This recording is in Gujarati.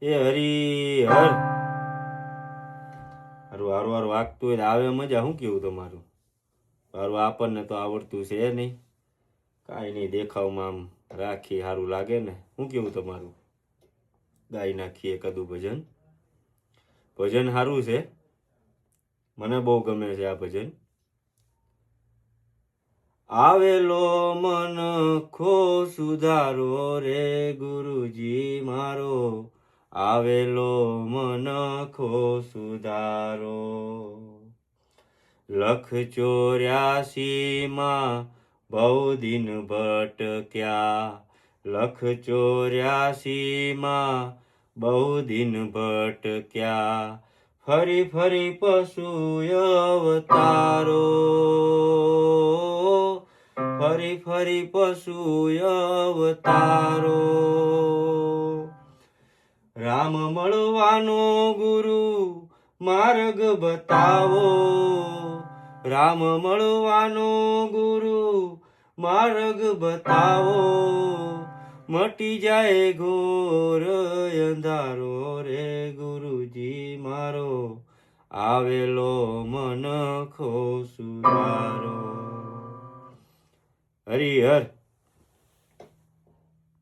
એ હરી હર હારું હારું હારું વાગતું હોય આવે મજા. શું કેવું તમારું? હારું આપણને તો આવડતું છે નહીં, કાંઈ નહીં. દેખાવમાં આમ રાખી સારું લાગે ને. શું કેવું તમારું? ગાઈ નાખીએ કદું ભજન. ભજન સારું છે, મને બહુ ગમે છે આ ભજન. આવેલો મન ખો સુધારો રે ગુરુજી મારો, આવેલો મન ખો સુધારો. લખ 84 માં બહુ દિન ભટક્યા, લખ 84 માં બહુ દિન ભટક્યા. ફરી ફરી પશુ અવતારો, ફરી ફરી પશુ અવતારો. રામ મળવાનો ગુરુ માર્ગ બતાવો, રામ મળવાનો ગુરુ માર્ગ બતાવો. મટી જાય ઘોર અંધારો રે ગુરુજી મારો, આવેલો મન ખો સુધારો. હરિહર.